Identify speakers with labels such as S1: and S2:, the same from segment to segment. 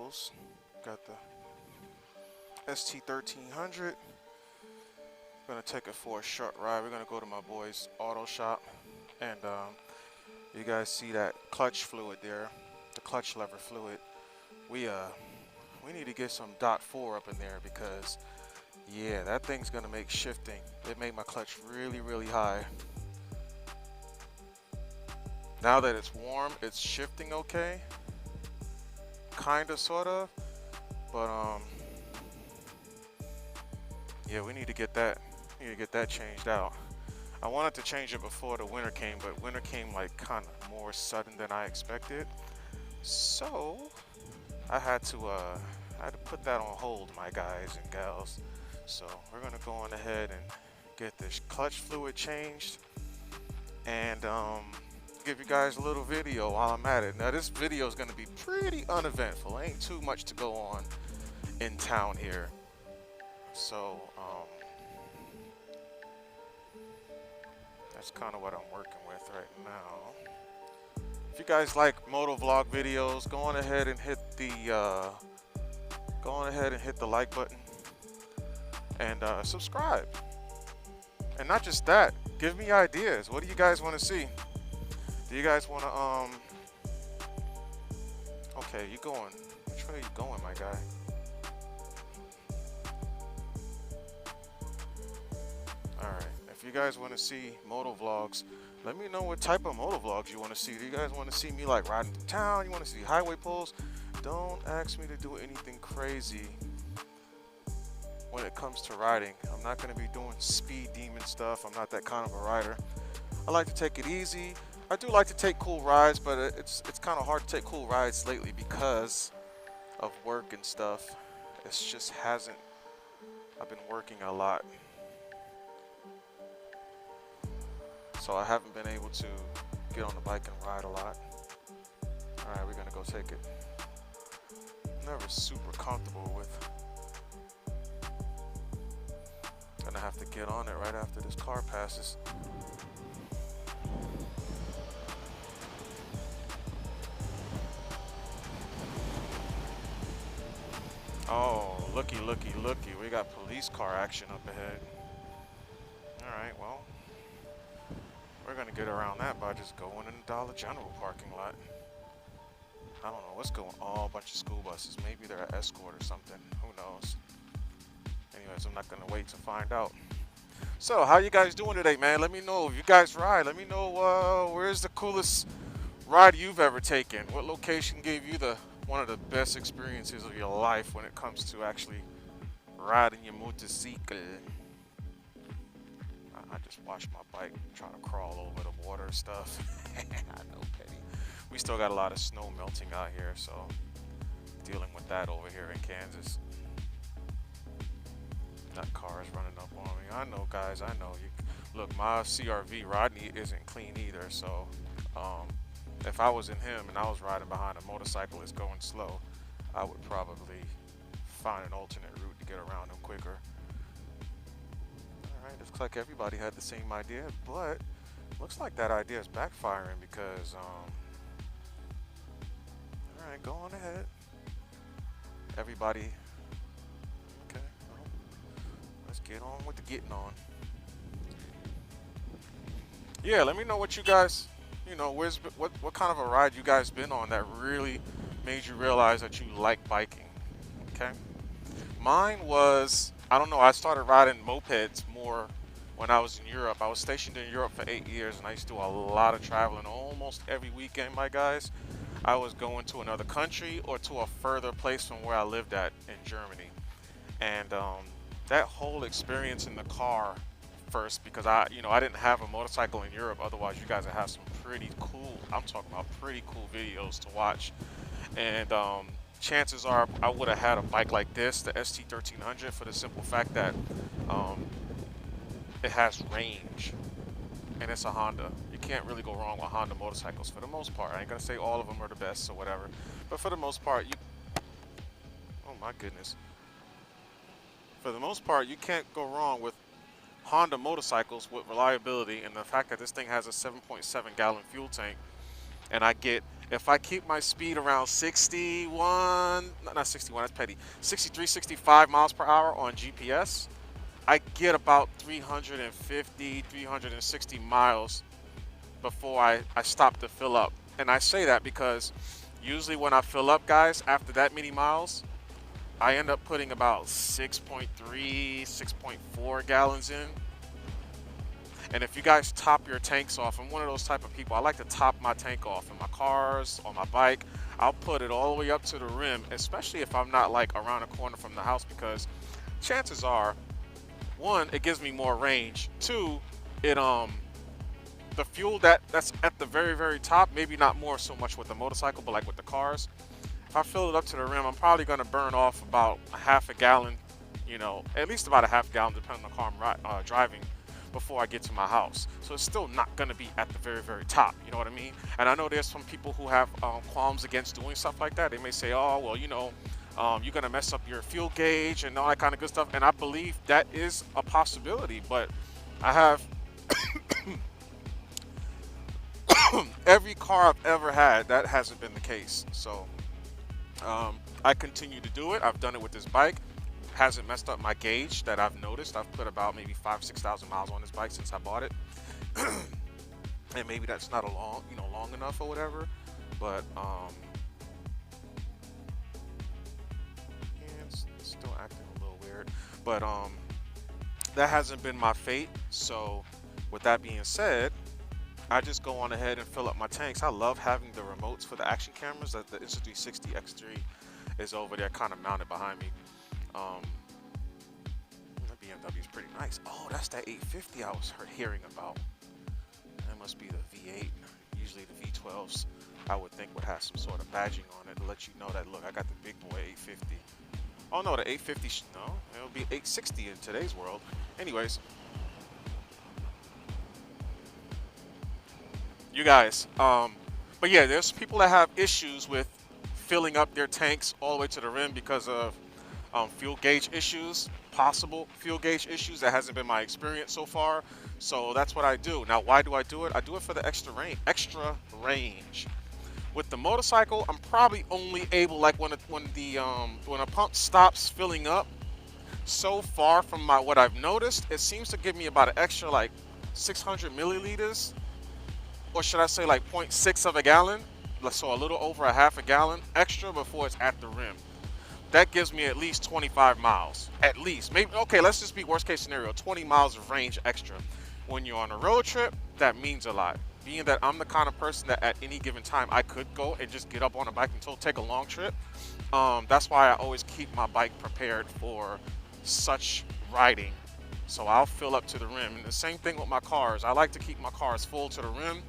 S1: vehicles. Got the ST1300. Gonna take it for a short ride. We're gonna go to my boy's auto shop, and you guys see that clutch fluid there, the clutch lever fluid. We need to get some .4 up in there because yeah, that thing's gonna make shifting. It made my clutch really high. Now that it's warm, it's shifting okay, kinda, sorta, but yeah, we need to get that. Changed out. I wanted to change it before the winter came, but winter came like kind of more sudden than I expected. So I had to put that on hold, my guys and gals. So we're gonna go on ahead and get this clutch fluid changed, and give you guys a little video while I'm at it. Now this video is gonna be pretty uneventful. Ain't too much to go on in town here. So that's kind of what I'm working with right now. If you guys like motovlog videos, go on ahead and hit the like button and subscribe. And not just that, give me ideas. What do you guys want to see? Do you guys want to okay, you going? Which way are you going, my guy? Alright, if you guys want to see motovlogs, let me know what type of motovlogs you want to see. Do you guys want to see me like riding through town? You want to see highway pulls? Don't ask me to do anything crazy when it comes to riding. I'm not going to be doing speed demon stuff. I'm not that kind of a rider. I like to take it easy. I do like to take cool rides, but it's kind of hard to take cool rides lately because of work and stuff. It's just hasn't. I've been working a lot, so I haven't been able to get on the bike and ride a lot. Alright, we're gonna go take it. Never super comfortable with. Gonna have to get on it right after this car passes. Oh, looky. We got police car action up ahead. Alright, well, we're gonna get around that by just going in the Dollar General parking lot. I don't know what's going on. A bunch of school buses. Maybe they're an escort or something. Who knows? Anyways, I'm not gonna wait to find out. So, how you guys doing today, man? Let me know if you guys ride. Let me know where's the coolest ride you've ever taken. What location gave you one of the best experiences of your life when it comes to actually riding your motorcycle? I just washed my bike, trying to crawl over the water stuff. I know, Petty. We still got a lot of snow melting out here, so dealing with that over here in Kansas. That car is running up on me. I know, guys. I know. Look, my CRV Rodney isn't clean either, so if I was in him and I was riding behind a motorcyclist going slow, I would probably find an alternate route to get around him quicker. Alright, looks like everybody had the same idea, but looks like that idea is backfiring because, alright, go on ahead. Everybody, okay, well, let's get on with the getting on. Yeah, let me know what you guys, what kind of a ride you guys been on that really made you realize that you like biking, okay? Mine was, I don't know, I started riding mopeds more when I was in Europe. I was stationed in Europe for 8 years, and I used to do a lot of traveling. Almost every weekend, my guys, I was going to another country or to a further place from where I lived at in Germany. And that whole experience in the car first, because I didn't have a motorcycle in Europe. Otherwise, you guys would have some pretty cool, I'm talking about pretty cool videos to watch. And chances are I would have had a bike like this, the ST1300, for the simple fact that it has range and it's a Honda. You can't really go wrong with Honda motorcycles for the most part. I ain't gonna say all of them are the best or whatever, but for the most part, oh my goodness, for the most part, you can't go wrong with Honda motorcycles with reliability, and the fact that this thing has a 7.7 gallon fuel tank, and I get If I keep my speed around 61, not 61, that's petty, 63, 65 miles per hour on GPS, I get about 350, 360 miles before I stop to fill up. And I say that because usually when I fill up, guys, after that many miles, I end up putting about 6.3, 6.4 gallons in. And if you guys top your tanks off, I'm one of those type of people. I like to top my tank off in my cars, on my bike. I'll put it all the way up to the rim, especially if I'm not like around a corner from the house, because chances are, one, it gives me more range. Two, it the fuel that's at the very, very top, maybe not more so much with the motorcycle, but like with the cars, if I fill it up to the rim, I'm probably going to burn off about a half a gallon, you know, at least about a half gallon, depending on the car I'm driving, before I get to my house. So it's still not going to be at the very, very top, you know what I mean? And I know there's some people who have qualms against doing stuff like that. They may say, oh, well, you know, you're going to mess up your fuel gauge and all that kind of good stuff. And I believe that is a possibility, but I have every car I've ever had, that hasn't been the case. So I continue to do it. I've done it with this bike. Hasn't messed up my gauge that I've noticed. I've put about maybe 5,000-6,000 miles on this bike since I bought it. And maybe that's not a long enough or whatever, but yeah, it's still acting a little weird. But that hasn't been my fate. So with that being said, I just go on ahead and fill up my tanks. I love having the remotes for the action cameras. That the Insta360 X3 is over there, kind of mounted behind me. The BMW is pretty nice. Oh, that's that 850 I was hearing about. That must be the V8. Usually the V12s, I would think, would have some sort of badging on it to let you know that, look, I got the big boy 850. Oh no, the 850, no, it'll be 860 in today's world. Anyways, you guys, but yeah, there's people that have issues with filling up their tanks all the way to the rim because of fuel gauge issues, possible fuel gauge issues. That hasn't been my experience so far, so that's what I do. Now, why do I do it? I do it for the extra range. With the motorcycle, I'm probably only able, like when a pump stops filling up, so far from what I've noticed, it seems to give me about an extra like 600 milliliters, or should I say like 0.6 of a gallon, so a little over a half a gallon extra before it's at the rim. That gives me at least 25 miles, at least. Maybe, okay, let's just be worst case scenario, 20 miles of range extra. When you're on a road trip, that means a lot. Being that I'm the kind of person that at any given time I could go and just get up on a bike and take a long trip. That's why I always keep my bike prepared for such riding. So I'll fill up to the rim. And the same thing with my cars. I like to keep my cars full to the rim.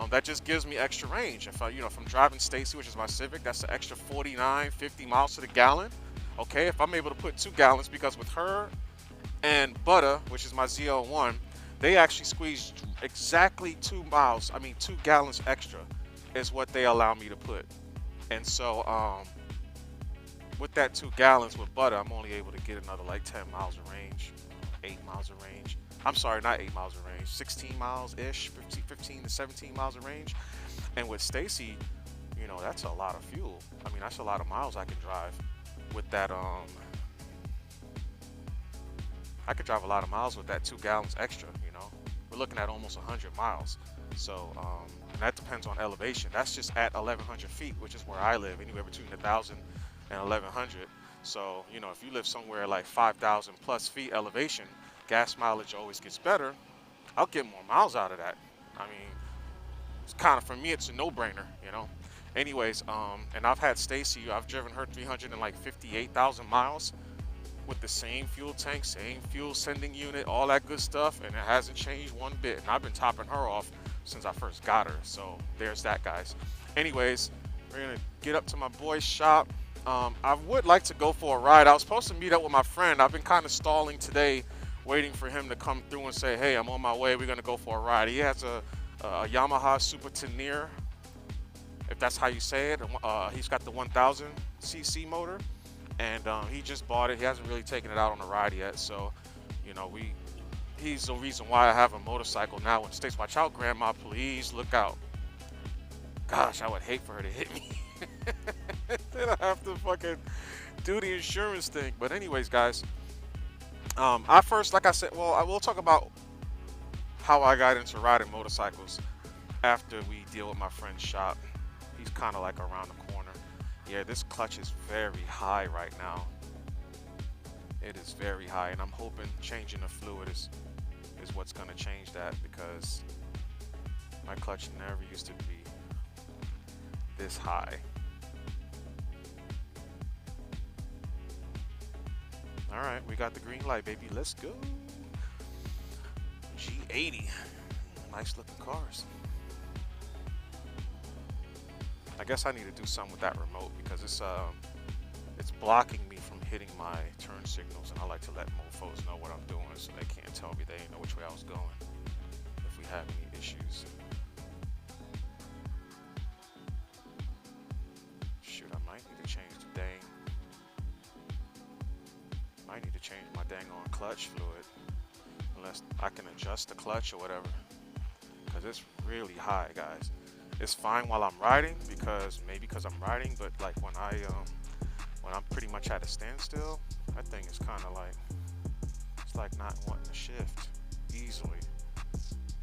S1: That just gives me extra range. If if I'm driving Stacy, which is my Civic, that's an extra 49, 50 miles to the gallon. Okay, if I'm able to put 2 gallons, because with her and Butter, which is my ZL1, they actually squeeze exactly 2 gallons extra is what they allow me to put. And so with that 2 gallons with Butter, I'm only able to get another like 10 miles of range, 8 miles of range. I'm sorry, not 8 miles of range, 16 miles-ish, 15 to 17 miles of range. And with Stacy, that's a lot of fuel. I mean, that's a lot of miles I can drive with that. I could drive a lot of miles with that 2 gallons extra, We're looking at almost 100 miles. So, and that depends on elevation. That's just at 1,100 feet, which is where I live, anywhere between 1,000 and 1,100. So, if you live somewhere like 5,000 plus feet elevation, gas mileage always gets better. I'll get more miles out of that. I mean, it's kind of, for me, it's a no-brainer, Anyways, and I've had Stacy, I've driven her 358,000 miles with the same fuel tank, same fuel sending unit, all that good stuff, and it hasn't changed one bit. And I've been topping her off since I first got her. So there's that, guys. Anyways, we're gonna get up to my boy's shop. I would like to go for a ride. I was supposed to meet up with my friend. I've been kind of stalling today, waiting for him to come through and say, hey, I'm on my way, we're gonna go for a ride. He has a Yamaha Super Tenere, if that's how you say it. He's got the 1000 cc motor, and he just bought it. He hasn't really taken it out on a ride yet, so he's the reason why I have a motorcycle now in States. Watch out, Grandma, please look out. Gosh, I would hate for her to hit me. Then I have to fucking do the insurance thing. But anyways, guys, I first, like I said, well, I will talk about how I got into riding motorcycles after we deal with my friend's shop. He's kind of like around the corner. Yeah, this clutch is very high right now. It is very high, and I'm hoping changing the fluid is what's going to change that, because my clutch never used to be this high. All right, we got the green light, baby. Let's go. G80. Nice looking cars. I guess I need to do something with that remote, because it's blocking me from hitting my turn signals, and I like to let mofos know what I'm doing so they can't tell me they didn't know which way I was going if we have any issues. Shoot, I might need to change the dang. Might need to change my dang on clutch fluid, unless I can adjust the clutch or whatever, because it's really high, guys. It's fine while I'm riding, because I'm riding, but like when I'm pretty much at a standstill, that thing is kind of like, it's like not wanting to shift easily.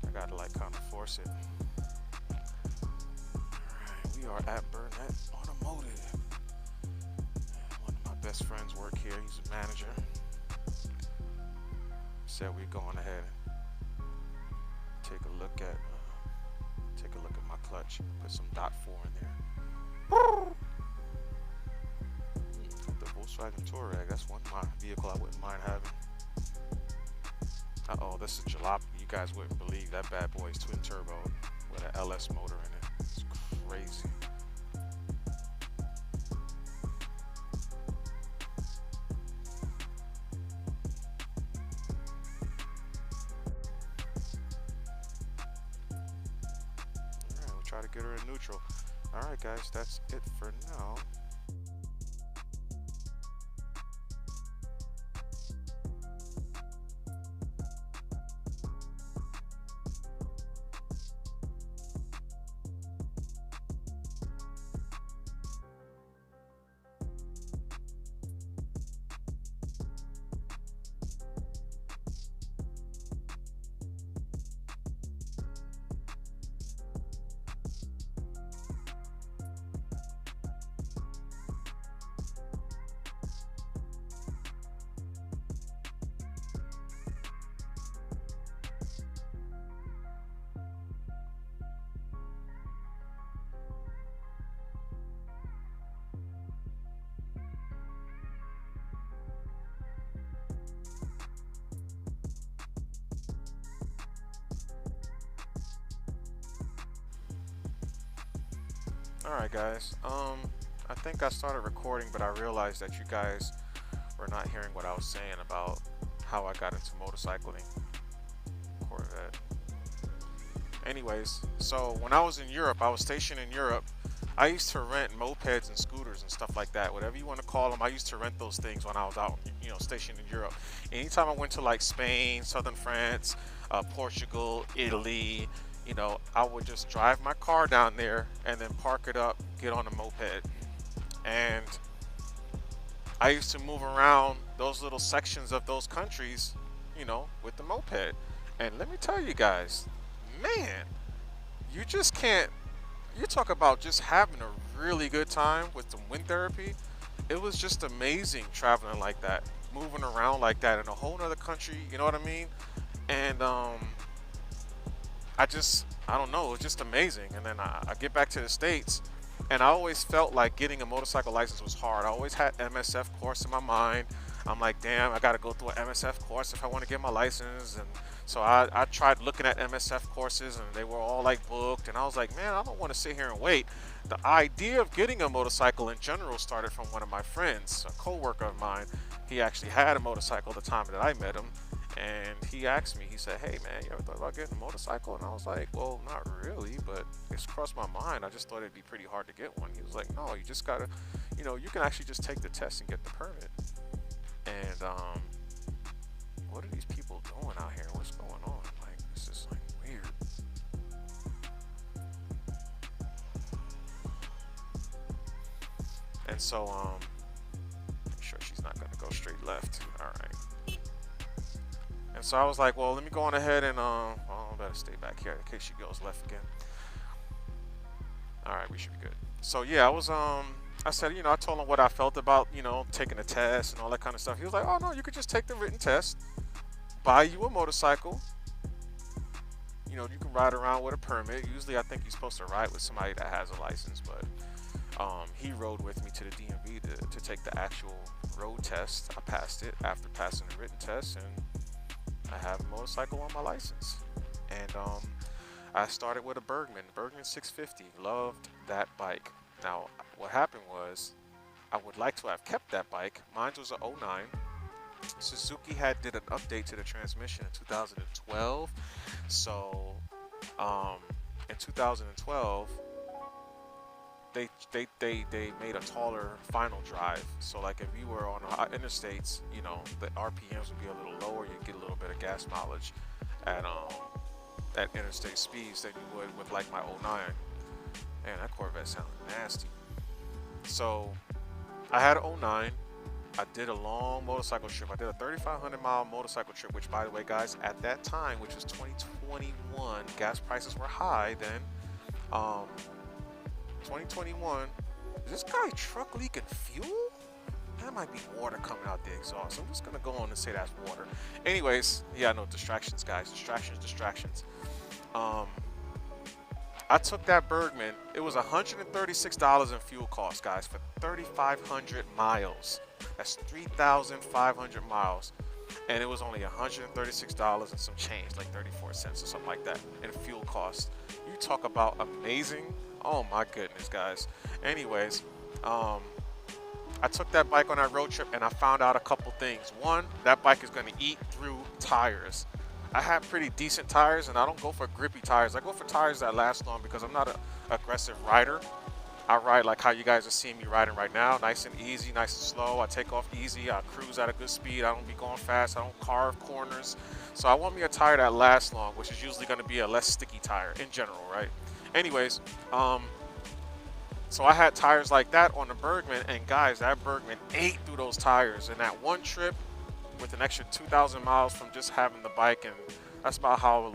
S1: I gotta like kind of force it. Alright, we are at Burnett Automotive. One of my best friends work here. He's a manager. Said we're going ahead and take a look at my clutch. Put some .4 in there. The Volkswagen Touareg. That's one of my vehicle I wouldn't mind having. Uh-oh, this is jalopy. You guys wouldn't believe that bad boy is twin turbo with an LS motor in it. It's crazy. Alright, we'll try to get her in neutral. Alright guys, that's it for now. Alright guys, I think I started recording, but I realized that you guys were not hearing what I was saying about how I got into motorcycling. Corvette. Anyways, so when I was in Europe, I was stationed in Europe. I used to rent mopeds and scooters and stuff like that, whatever you want to call them. I used to rent those things when I was out, stationed in Europe. Anytime I went to like Spain, southern France, Portugal, Italy, I would just drive my car down there and then park it up, get on a moped. And I used to move around those little sections of those countries, with the moped. And let me tell you guys, man, you just can't, you talk about just having a really good time with the wind therapy. It was just amazing traveling like that, moving around like that in a whole nother country, you know what I mean? And I don't know, it's just amazing. And then I get back to the States, and I always felt like getting a motorcycle license was hard. I always had MSF course in my mind. I'm like, damn, I gotta go through an MSF course if I want to get my license. And so I tried looking at MSF courses, and they were all like booked, and I was like, man, I don't want to sit here and wait. The idea of getting a motorcycle in general started from one of my friends, a co-worker of mine. He actually had a motorcycle at the time that I met him. And he asked me, he said, hey man, you ever thought about getting a motorcycle? And I was like, well, not really, but it's crossed my mind. I just thought it'd be pretty hard to get one. He was like, no, you just gotta, you can actually just take the test and get the permit. And what are these people doing out here? What's going on? Like, it's just like weird. And so, make sure she's not gonna go straight left. All right. And so I was like, well, let me go on ahead and, I better stay back here in case she goes left again. All right, we should be good. So yeah, I said, I told him what I felt about, taking a test and all that kind of stuff. He was like, oh no, you could just take the written test, buy you a motorcycle. You can ride around with a permit. Usually I think you're supposed to ride with somebody that has a license, but he rode with me to the DMV to take the actual road test. I passed it after passing the written test, and I have a motorcycle on my license. And I started with a Bergman 650. Loved that bike. Now, what happened was, I would like to have kept that bike. Mine was a 09. Suzuki did an update to the transmission in 2012. So, in 2012, they made a taller final drive. So, like if you were on interstates, the RPMs would be a little lower. You'd get a little bit of gas mileage at interstate speeds than you would with like my 09. Man, that Corvette sounded nasty. So I had an 09. I did a long motorcycle trip. I did a 3,500 mile motorcycle trip, which, by the way, guys, at that time, which was 2021, gas prices were high then. 2021, is this guy truck leaking fuel? That might be water coming out the exhaust. I'm just gonna go on and say that's water. Anyways, yeah, no, distractions, guys. Distractions. I took that Bergman. It was $136 in fuel costs, guys, for 3,500 miles. That's 3,500 miles. And it was only $136 and some change, like 34 cents or something like that, in fuel costs. You talk about amazing. Oh my goodness, guys. Anyways, I took that bike on that road trip and I found out a couple things. One, that bike is gonna eat through tires. I have pretty decent tires, and I don't go for grippy tires. I go for tires that last long because I'm not an aggressive rider. I ride like how you guys are seeing me riding right now, nice and easy, nice and slow. I take off easy, I cruise at a good speed. I don't be going fast, I don't carve corners. So I want me a tire that lasts long, which is usually gonna be a less sticky tire in general, right? Anyways, so I had tires like that on the Bergman, and guys, that Bergman ate through those tires. And that one trip, with an extra 2,000 miles from just having the bike, and that's about how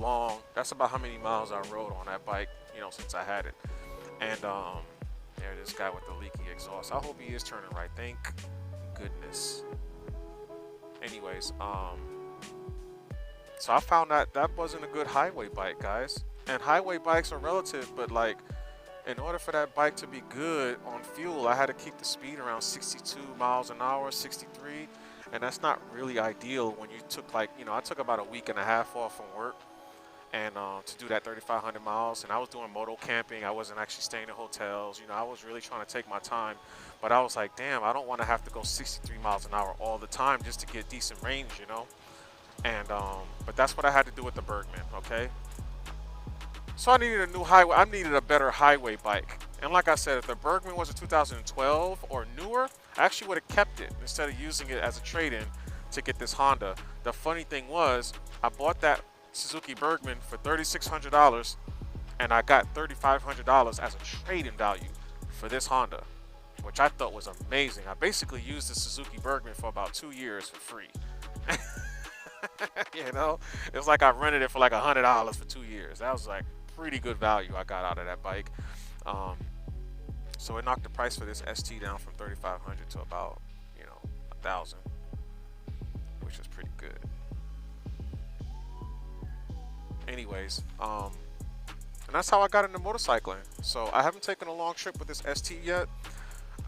S1: many miles I rode on that bike, since I had it. And this guy with the leaky exhaust. I hope he is turning right. Thank goodness. Anyways, so I found that wasn't a good highway bike, guys. And highway bikes are relative, but like, in order for that bike to be good on fuel, I had to keep the speed around 62 miles an hour, 63. And that's not really ideal when you took I took about a week and a half off from work, and to do that 3,500 miles, and I was doing moto camping. I wasn't actually staying in hotels. I was really trying to take my time, but I was like, damn, I don't want to have to go 63 miles an hour all the time just to get decent range, And but that's what I had to do with the Bergman, okay? So I needed a new highway. I needed a better highway bike. And like I said, if the Bergman was a 2012 or newer, I actually would have kept it instead of using it as a trade-in to get this Honda. The funny thing was, I bought that Suzuki Bergman for $3,600, and I got $3,500 as a trade-in value for this Honda, which I thought was amazing. I basically used the Suzuki Bergman for about 2 years for free. It's like I rented it for like $100 for 2 years. That was like pretty good value I got out of that bike. So it knocked the price for this ST down from $3,500 to about, $1,000, which is pretty good. Anyways, and that's how I got into motorcycling. So I haven't taken a long trip with this ST yet.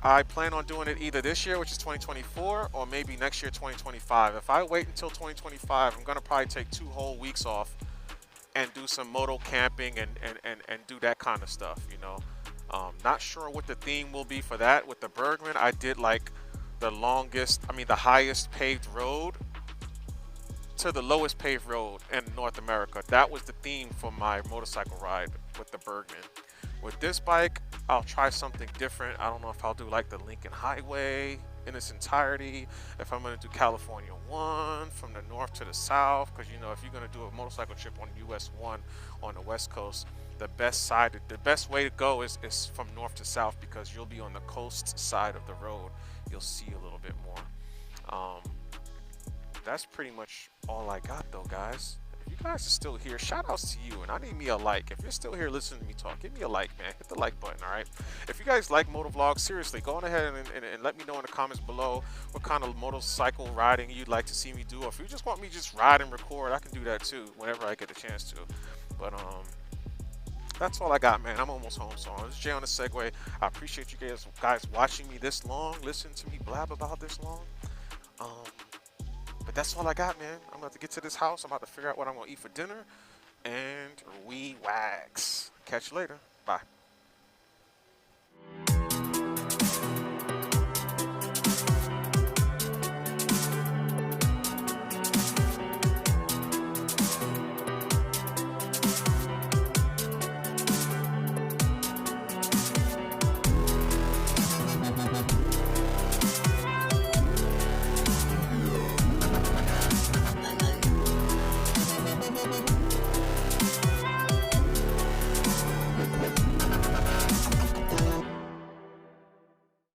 S1: I plan on doing it either this year, which is 2024, or maybe next year, 2025. If I wait until 2025, I'm gonna probably take 2 whole weeks off and do some moto camping and do that kind of stuff, Not sure what the theme will be for that. With the Bergman, I did like the highest paved road to the lowest paved road in North America. That was the theme for my motorcycle ride with the Bergman. With this bike, I'll try something different. I don't know if I'll do like the Lincoln Highway in its entirety, if I'm gonna do California 1 from the north to the south, because you know if you're gonna do a motorcycle trip on US 1 on the West Coast, the best way to go is from north to south, because you'll be on the coast side of the road. You'll see a little bit more. That's pretty much all I got though, guys. If you guys are still here, shout outs to you, and I need me a like. If you're still here listening to me talk, give me a like, man. Hit the like button, all right? If you guys like motovlogs, seriously, go on ahead and let me know in the comments below what kind of motorcycle riding you'd like to see me do. Or if you just want me to just ride and record, I can do that too whenever I get the chance to. But that's all I got, man. I'm almost home, so this is Jay on the Segway. I appreciate you guys watching me this long, listening to me blab about this long. But that's all I got, man. I'm about to get to this house. I'm about to figure out what I'm gonna eat for dinner, and we wax. Catch you later. Bye.